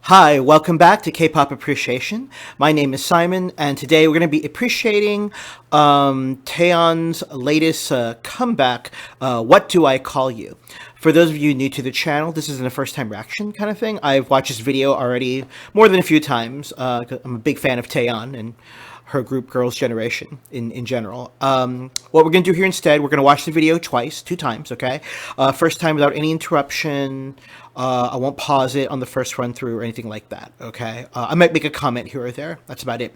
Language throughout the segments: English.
Hi, welcome back to K-pop Appreciation. My name is Simon, and today we're going to be appreciating Taeyeon's latest comeback. What do I call you? For those of you new to the channel, this isn't a first-time reaction kind of thing. I've watched this video already more than a few times. 'Cause I'm a big fan of Taeyeon and her group Girls' Generation in general. What we're going to do here instead, we're going to watch the video twice, two times, okay? First time without any interruption. I won't pause it on the first run through or anything like that, okay? I might make a comment here or there. That's about it.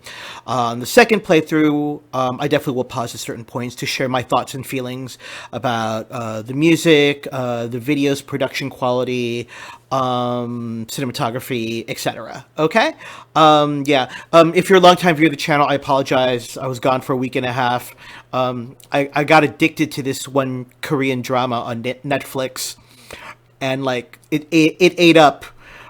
On the second playthrough, I definitely will pause at certain points to share my thoughts and feelings about the music, the video's production quality, cinematography, etc. Okay? If you're a long-time viewer of the channel, I apologize. I was gone for a week and a half. I got addicted to this one Korean drama on Netflix, and like it ate up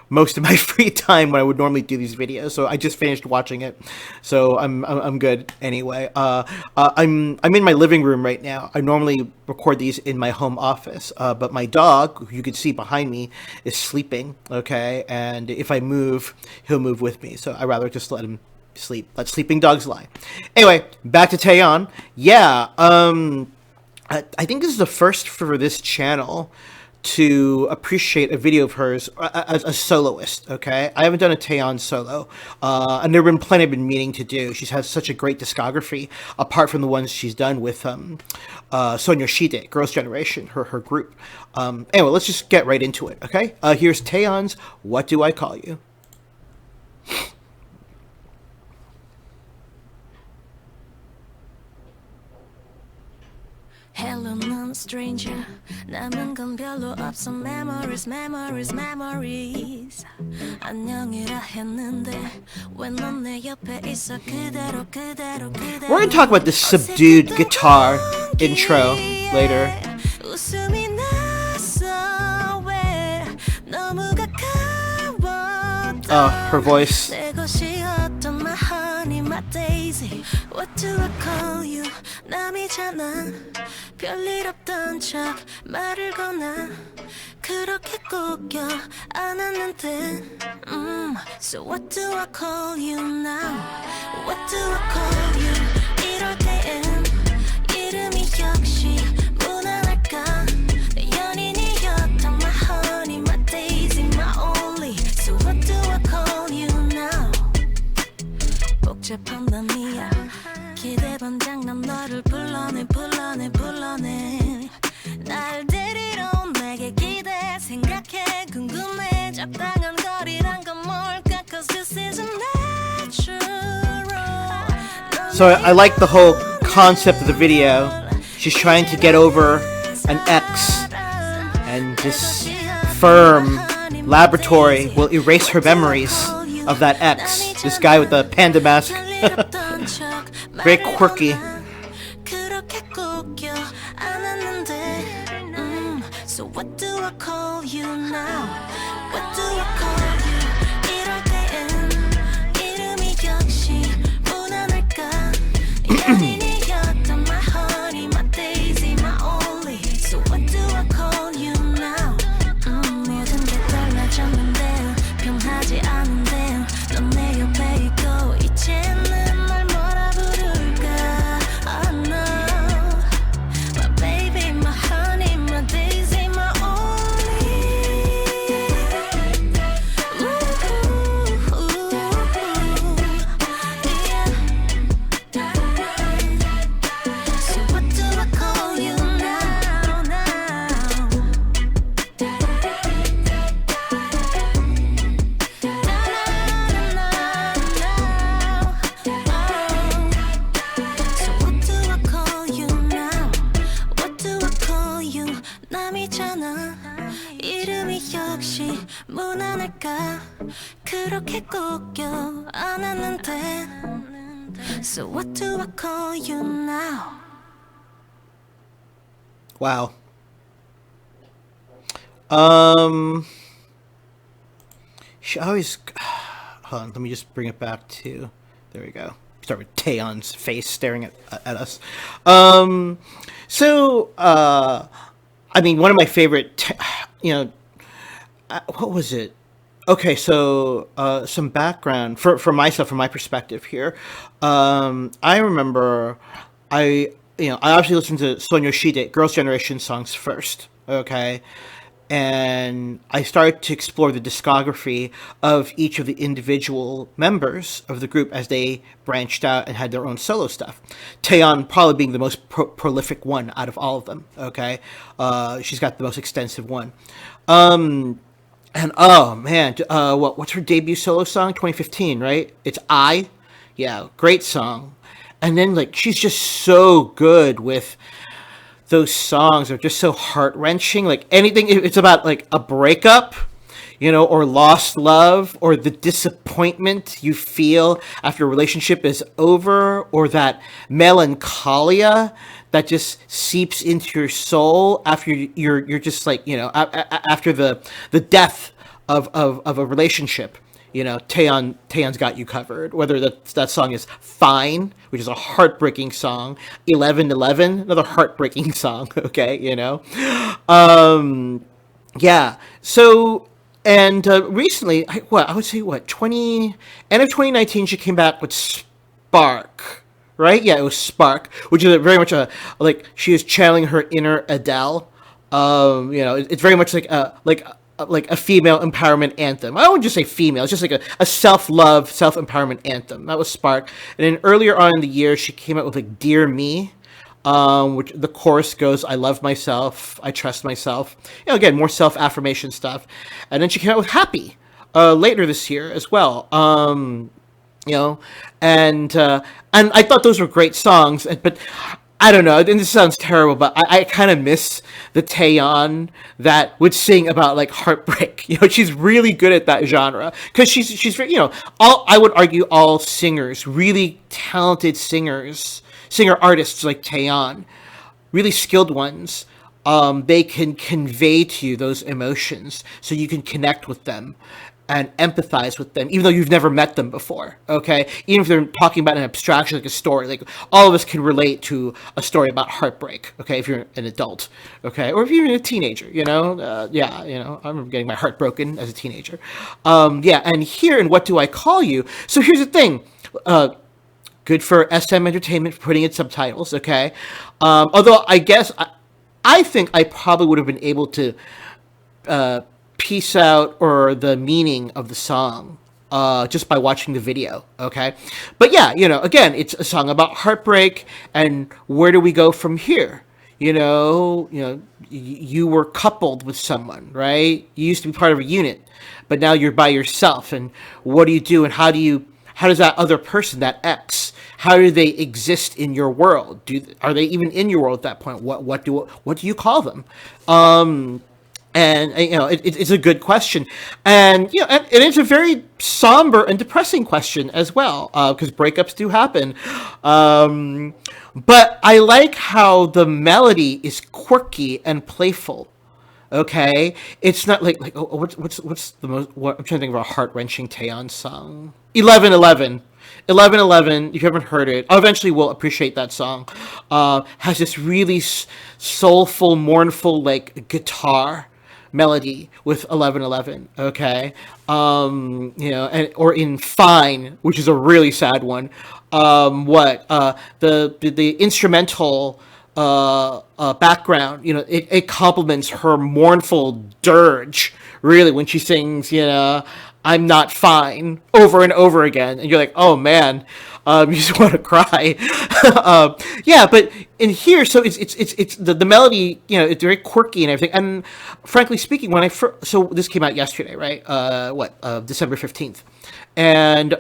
most of my free time when I would normally do these videos. So I just finished watching it, so I'm good anyway. I'm in my living room right now. I normally record these in my home office, but my dog, who you can see behind me, is sleeping. Okay, and if I move, he'll move with me. So I rather just let him sleep. Let sleeping dogs lie. Anyway, back to Taeyeon. Yeah, I think this is the first for this channel to appreciate a video of hers as a soloist. Okay, I haven't done a Taeyeon solo, and there have been plenty I've been meaning to do. She's had such a great discography, apart from the ones she's done with Soyeonshide, Girls' Generation, her group. Anyway, let's just get right into it. Okay, here's Taeyeon's "What Do I Call You." Hello, non-stranger. 남은 건 별로 없어. Memories, memories, memories. 안녕이라 했는데 왜 넌 내 옆에 있어? 그대로 그대로 그대로. We're gonna talk about this subdued guitar intro later. 웃음이 났어. 왜 너무 가까워. Her voice. 내 것이었던 my honey, my daisy. What do I call you? 남이잖아. 별일 없던 척 말을 거나 그렇게 꺾여 안았는데. So what do I call you now? What do I call you? 이럴 때엔 이름이 역시 무난할까? 내 연인이었던 my honey, my daisy, my only. So what do I call you now? 복잡한 밤이야. 기대 반장 난 너를 불러내 불러내 불러내. 날 데리러 온 내게 기대 생각해 궁금해. 적당한 거리란 건 뭘까? Cause this isn't natural. So I like the whole concept of the video. She's trying to get over an ex, and this firm laboratory will erase her memories of that ex. This guy with the panda mask. Very quirky. So what do I call you now? What do I call you? 이럴 때엔 이름이 역시 무난할까? 연인이었던 my honey, my daisy, my only. So what do I call you now? 모든 게 달라졌는데 변하지 않은데 넌 내 옆에 있고 이제는 날 뭐라 부를까? I know my baby, my honey, my daisy, my only. Yeah. So what do I call you now? So what do I call you now? What do I call you? 남이잖아. 이름이 역시 무난할까? 그렇게 꺾여 안았는데. So what do I call you now? Wow. She always. Hold on, let me just bring it back to. There we go. Start with Taeyeon's face staring at us. I mean, one of my favorite, what was it? Okay, so some background for myself, from my perspective here. I remember I obviously listened to Son Yoshide, Girls' Generation songs first. Okay, and I started to explore the discography of each of the individual members of the group as they branched out and had their own solo stuff. Taeyeon probably being the most prolific one out of all of them. Okay, she's got the most extensive one. And oh man, what's her debut solo song? 2015, right? It's I. Yeah, great song. And then like she's just so good with those songs. Are just so heart wrenching. Like anything, it's about like a breakup, or lost love, or the disappointment you feel after a relationship is over, or that melancholia that just seeps into your soul after you're just like after the death of a relationship. Taeyeon's got you covered. Whether that song is "Fine," which is a heartbreaking song, 11:11, another heartbreaking song. Okay, yeah. So and recently, I would say end of 2019, she came back with Spark. Right? Yeah, it was Spark, which is very much like she is channeling her inner Adele. It's very much like a female empowerment anthem. I wouldn't just say female; it's just like a self love, self empowerment anthem. That was Spark. And then earlier on in the year, she came out with like "Dear Me," which the chorus goes, "I love myself, I trust myself." Again, more self affirmation stuff. And then she came out with "Happy" later this year as well. You know, and I thought those were great songs, but I don't know, and this sounds terrible, but I kind of miss the Taeyeon that would sing about like heartbreak. She's really good at that genre because she's all, I would argue, all singers, really talented singer artists like Taeyeon, really skilled ones. They can convey to you those emotions so you can connect with them and empathize with them, even though you've never met them before. Okay, even if they're talking about an abstraction like a story, like all of us can relate to a story about heartbreak. Okay, if you're an adult, okay, or if you're a teenager, yeah, I remember getting my heart broken as a teenager. Yeah, and here in "What Do I Call You?" So here's the thing. Good for SM Entertainment for putting in subtitles. Okay, although I guess I think I probably would have been able to piece out or the meaning of the song just by watching the video. Okay, but yeah, again, it's a song about heartbreak and where do we go from here. You were coupled with someone, right? You used to be part of a unit, but now you're by yourself. And what do you do? And how does that other person, that X, how do they exist in your world? Are they even in your world at that point? What do you call them? And it's a good question, and and it's a very somber and depressing question as well, because breakups do happen. But I like how the melody is quirky and playful. Okay, it's not like what's the most? I'm trying to think of a heart wrenching Taeyeon song. 11:11. 11:11. If you haven't heard it, I eventually will appreciate that song. Has this really soulful, mournful like guitar melody with 11:11. Okay, and or in "Fine," which is a really sad one. The instrumental background, it complements her mournful dirge, really, when she sings, "I'm not fine" over and over again, and you're like, oh man, you just want to cry. Yeah, but in here, so it's the melody, it's very quirky and everything. And frankly speaking, when so this came out yesterday, right? December 15th, and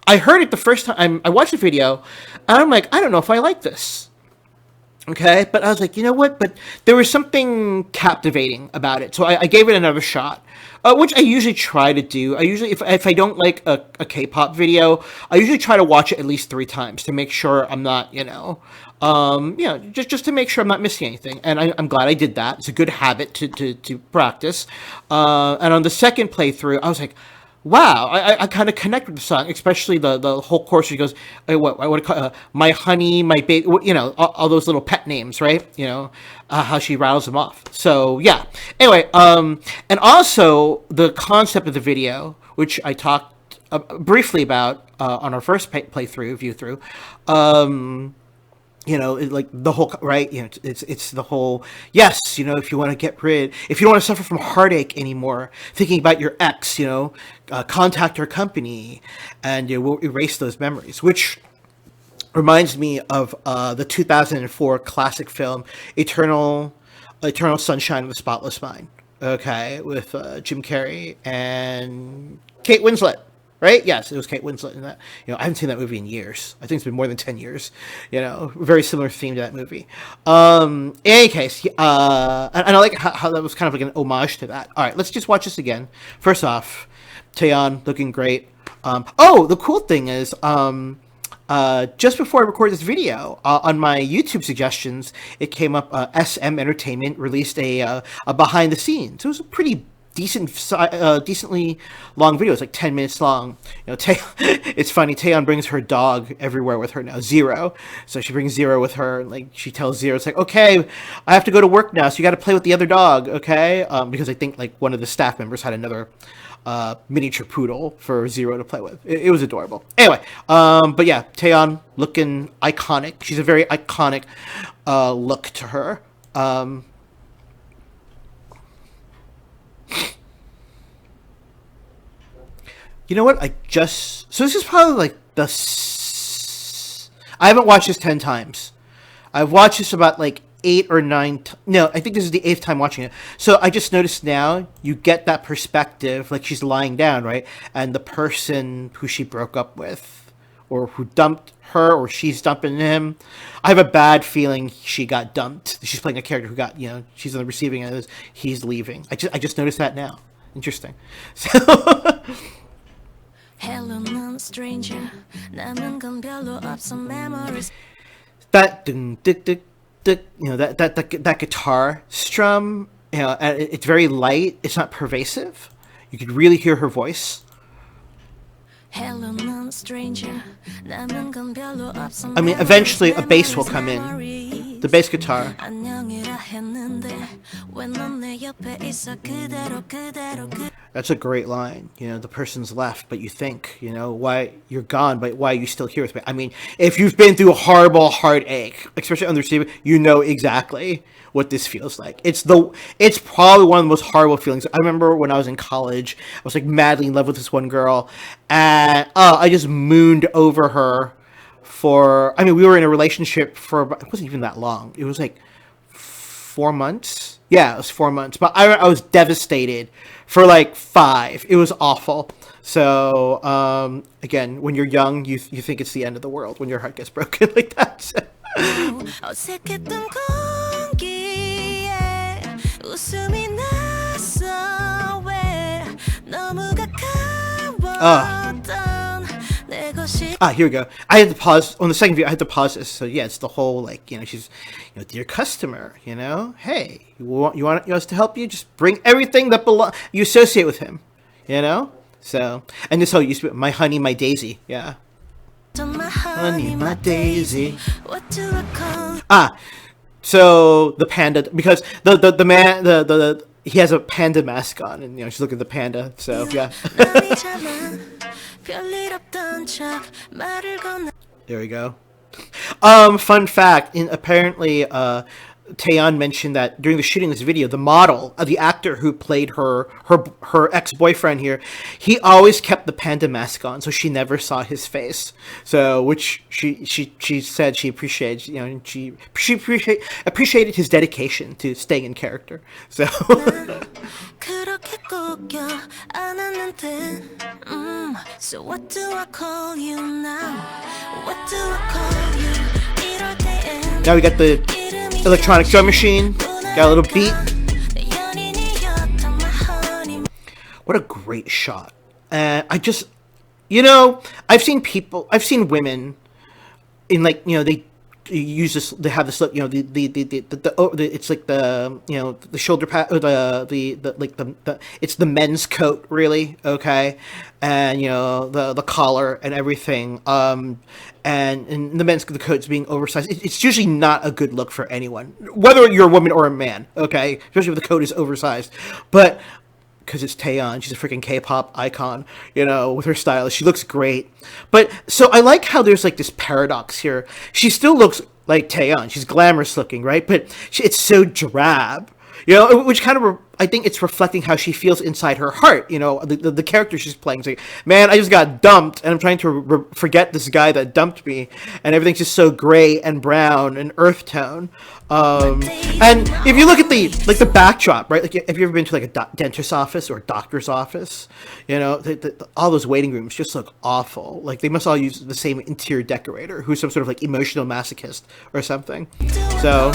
I heard it the first time. I watched the video, and I'm like, I don't know if I like this. Okay, but I was like, you know what? But there was something captivating about it, so I gave it another shot, which I usually try to do. I usually, if I don't like a K-pop video, I usually try to watch it at least 3 times to make sure I'm not, just to make sure I'm not missing anything. And I'm glad I did that. It's a good habit to practice. And on the second playthrough, I was like, wow, I kind of connect with the song, especially the whole chorus. She goes, what I would call my honey, my baby, you know, all those little pet names, right? You know, how she rattles them off. So yeah. Anyway, and also the concept of the video, which I talked briefly about on our first view through. You know, like the whole, right, you know, it's the whole, yes, you know, if you want to get rid, if you don't want to suffer from heartache anymore thinking about your ex, you know, contact our company and, you know, we'll erase those memories, which reminds me of the 2004 classic film Eternal Sunshine of the Spotless Mind, okay, with Jim Carrey and Kate Winslet. Right? Yes, it was Kate Winslet in that. You know, I haven't seen that movie in years. I think it's been more than 10 years. You know, very similar theme to that movie. In any case, and I like how that was kind of like an homage to that. All right, let's just watch this again. First off, Taeyeon looking great. The cool thing is, just before I recorded this video, on my YouTube suggestions, it came up. SM Entertainment released a behind the scenes. It was a pretty decently long video. It's like 10 minutes long. You know, it's funny. Taeyeon brings her dog everywhere with her now, Zero. So she brings Zero with her, and like she tells Zero, it's like, okay, I have to go to work now, so you got to play with the other dog, okay? Because I think like one of the staff members had another miniature poodle for Zero to play with. It was adorable. Anyway, but yeah, Taeyeon looking iconic. She's a very iconic look to her. You know what? So this is probably like I haven't watched this 10 times. I've watched this about like 8 or 9. No, I think this is the 8th time watching it. So I just noticed now you get that perspective, like she's lying down, right? And the person who she broke up with, or who dumped her, or she's dumping him. I have a bad feeling she got dumped. She's playing a character who got, you know, she's on the receiving end of this. He's leaving. I just noticed that now. Interesting. So. Hello, non-stranger. 남은 건 별로 없어 memories. That ding, dick, dick, dick, you know, that guitar strum, you know, it's very light. It's not pervasive. You could really hear her voice. Hello, non-stranger. 남은 건 별로 없어 I mean, eventually a bass will come in, the bass guitar. 안녕이라 했는데 왜 넌 내 옆에 있어 그대로 그대로 그. That's a great line. You know, the person's left, but you think, you know, why you're gone, but why are you still here with me? I mean, if you've been through a horrible heartache, especially on the receiving, you know exactly what this feels like. It's probably one of the most horrible feelings. I remember when I was in college, I was like madly in love with this one girl, and I just mooned over her I mean, we were in a relationship for, it wasn't even that long. It was like 4 months. Yeah, it was 4 months. But I was devastated for like 5. It was awful. So, again, when you're young, you think it's the end of the world when your heart gets broken like that. So. 어색했던 공기에 웃음이 났어 왜 너무 가까웠던 내 것이. Here we go. I had to pause on the second video. I had to pause this. So yeah, it's the whole like, you know, she's, you know, dear customer, you know, hey, you want us to help you? Just bring everything that you associate with him, you know. So, and this whole used to be my honey, my daisy, yeah. My honey, my daisy. What do I call? So the panda, because the man he has a panda mask on, and you know she's looking at the panda. So yeah. There we go. Fun fact: apparently, Taeyeon mentioned that during the shooting of this video, the model, the actor who played her ex-boyfriend here, he always kept the panda mask on, so she never saw his face. So, which she said she appreciated, you know, she appreciated his dedication to staying in character. So. So what do I call you now? What do I call you? Now we got the electronic drum machine. Got a little beat. What a great shot. And I just, you know, I've seen women in, like, you know, they use this. They have this, you know, it's like the, you know, the shoulder pad, or the like the it's the men's coat, really, okay, and you know the collar and everything, and the men's the coat's being oversized. It's usually not a good look for anyone, whether you're a woman or a man, okay, especially if the coat is oversized, but. Because it's Taeyeon, she's a freaking K-pop icon, you know, with her style. She looks great. But, so I like how there's, like, this paradox here. She still looks like Taeyeon. She's glamorous looking, right? But it's so drab, you know, which kind of, I think it's reflecting how she feels inside her heart, you know, the character she's playing. It's like, man, I just got dumped, and I'm trying to forget this guy that dumped me, and everything's just so gray and brown and earth tone. And if you look at the backdrop, right? Like, have you ever been to like a dentist's office or a doctor's office? You know, all those waiting rooms just look awful. Like they must all use the same interior decorator, who's some sort of like emotional masochist or something. So.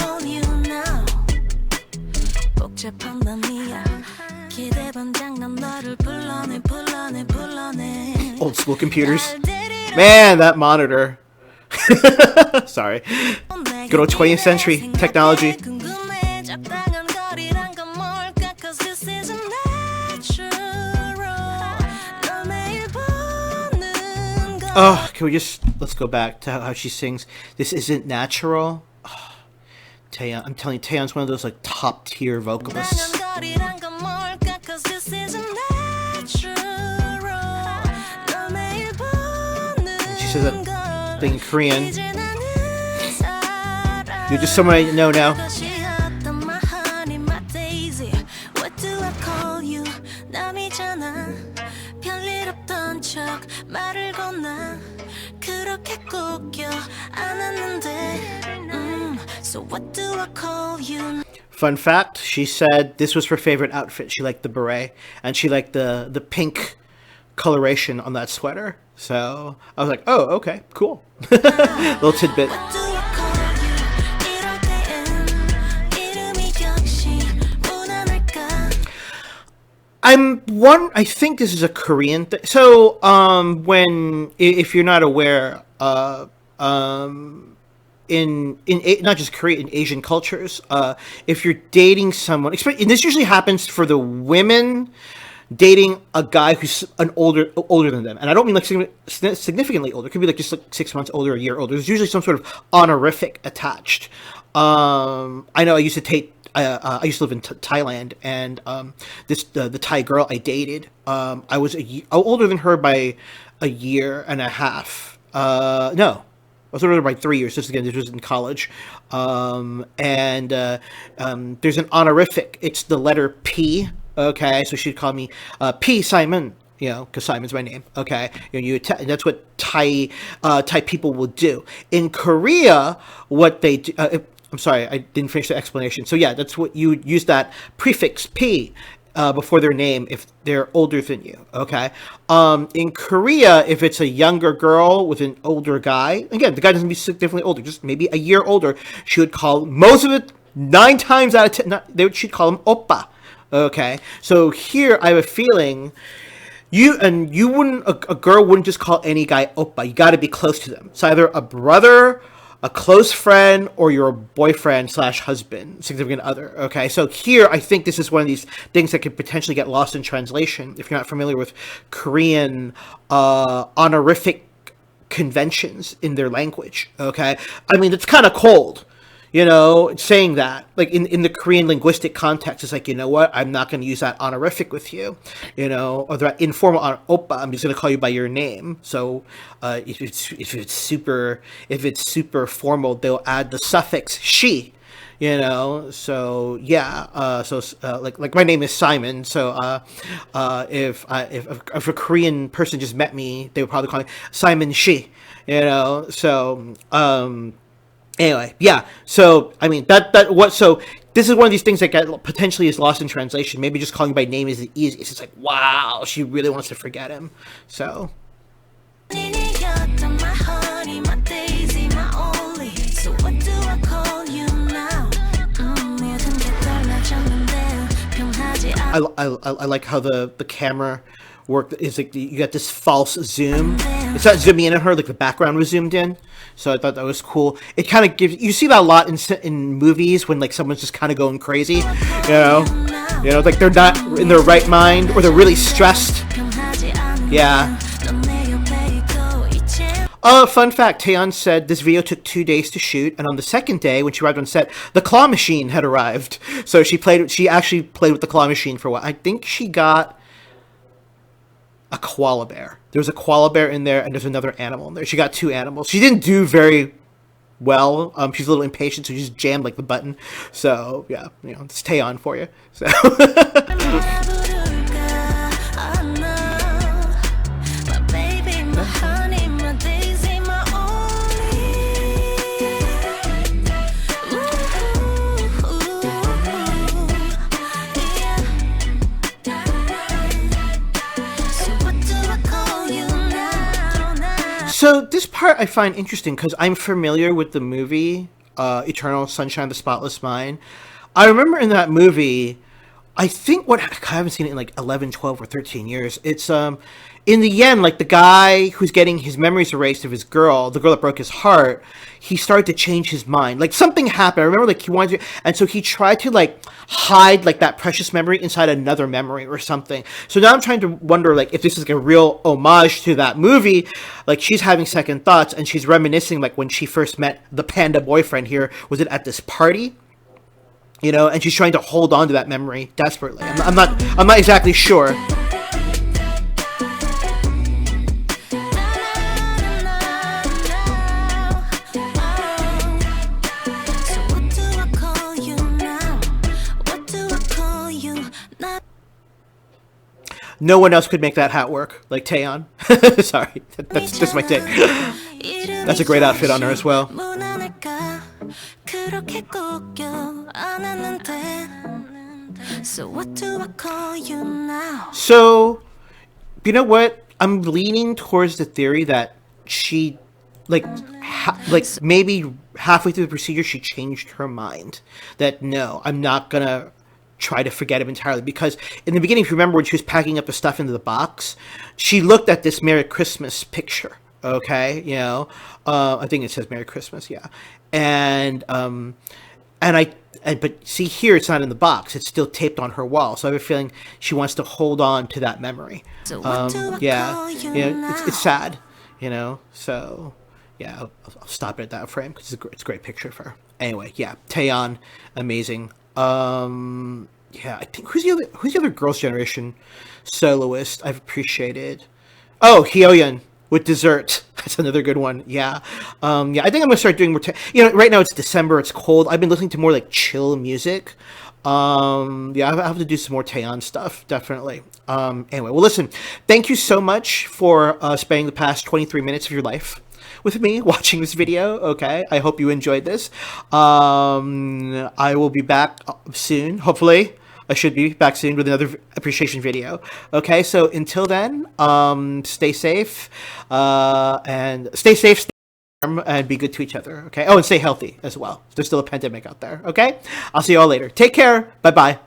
Old school computers. Man, that monitor. Sorry. Good old 20th century technology. Oh, can we let's go back to how she sings. This isn't natural. Oh, Taeyeon, I'm telling you, Taeyeon's one of those like top tier vocalists. She says that thing in Korean. You're just someone I know now. Fun fact, she said this was her favorite outfit. She liked the beret, and she liked the pink coloration on that sweater. So I was like, oh, okay, cool. Little tidbit. I think this is a Korean thing. So, if you're not aware, in not just Korea, in Asian cultures, if you're dating someone, and this usually happens for the women dating a guy who's older than them, and I don't mean like significantly older. It could be like just like 6 months older, a year older. There's usually some sort of honorific attached. I know I used to live in Thailand, and the Thai girl I dated, I was older than her by a year and a half. No, I was older by 3 years. This was in college, and there's an honorific. It's the letter P. Okay, so she'd call me P Simon. You know, because Simon's my name. Okay, that's what Thai people will do. In Korea, what they do. I'm sorry, I didn't finish the explanation. So yeah, that's what you would use that prefix P before their name if they're older than you. Okay. In Korea, if it's a younger girl with an older guy, again, the guy doesn't be significantly older, just maybe a year older, she would call most of it 9 times out of 10. She'd call him oppa. Okay. So here, I have a feeling. A girl wouldn't just call any guy oppa. You got to be close to them. It's either a brother, a close friend, or your boyfriend / husband, significant other. Okay, so here I think this is one of these things that could potentially get lost in translation if you're not familiar with Korean honorific conventions in their language. Okay, I mean it's kind of cold. You know, saying that, like, in the Korean linguistic context, it's like, you know what, I'm not going to use that honorific with you, you know, or that informal oppa, I'm just going to call you by your name. So, if it's super formal, they'll add the suffix she, you know. So yeah, like my name is Simon. So if a Korean person just met me, they would probably call me Simon she, you know. So anyway, yeah. So I mean so this is one of these things that potentially is lost in translation. Maybe just calling by name is the easiest. It's like, wow, she really wants to forget him. So. I like how the camera work is like you got this false zoom. It's not zooming in on her, like the background was zoomed in. So I thought that was cool. It kind of gives, you see that a lot in movies when like someone's just kind of going crazy, like they're not in their right mind or they're really stressed. Yeah. Fun fact, Taeyeon said this video took 2 days to shoot, and on the second day, when she arrived on set, the claw machine had arrived. So she actually played with the claw machine for a while. I think she got a koala bear. There was a koala bear in there, and there's another animal in there. She got 2 animals. She didn't do very well. She's a little impatient, so she just jammed like the button. So yeah, it's Taeyeon for you. So. So this part I find interesting because I'm familiar with the movie Eternal Sunshine of the Spotless Mind. I remember in that movie, I haven't seen it in like 11, 12, or 13 years. It's in the end, like the guy who's getting his memories erased of the girl that broke his heart, he started to change his mind. Like something happened. I remember like he wanted to, and so he tried to like hide like that precious memory inside another memory or something. So now I'm trying to wonder like if this is like a real homage to that movie. Like she's having second thoughts and she's reminiscing like when she first met the panda boyfriend here. Was it at this party? And she's trying to hold on to that memory desperately. I'm not exactly sure. No one else could make that hat work like Taeyeon. Sorry, that's just my take. That's a great outfit on her as well. So what do I call you now? So, you know what? I'm leaning towards the theory that she, like maybe halfway through the procedure, she changed her mind. That no, I'm not gonna try to forget him entirely, because in the beginning, if you remember when she was packing up the stuff into the box, she looked at this Merry Christmas picture. Okay, I think it says Merry Christmas, yeah, but see here, it's not in the box; it's still taped on her wall. So I have a feeling she wants to hold on to that memory. So it's sad, So yeah, I'll stop it at that frame because it's a great picture of her. Anyway, yeah, Taeyeon, amazing. Yeah, I think who's the other Girls' Generation soloist I've appreciated? Oh, Hyoyeon with Dessert. That's another good one. Yeah. I think I'm gonna start doing more. Right now it's December. It's cold. I've been listening to more like chill music. I have to do some more Taeyeon stuff, definitely. Anyway, well, listen. Thank you so much for spending the past 23 minutes of your life with me watching this video. Okay, I hope you enjoyed this. I will be back soon, hopefully. I should be back soon with another appreciation video. Okay, so until then, stay safe, and stay safe, stay warm, and be good to each other. Okay. Oh, and stay healthy as well. There's still a pandemic out there. Okay. I'll see you all later. Take care. Bye bye.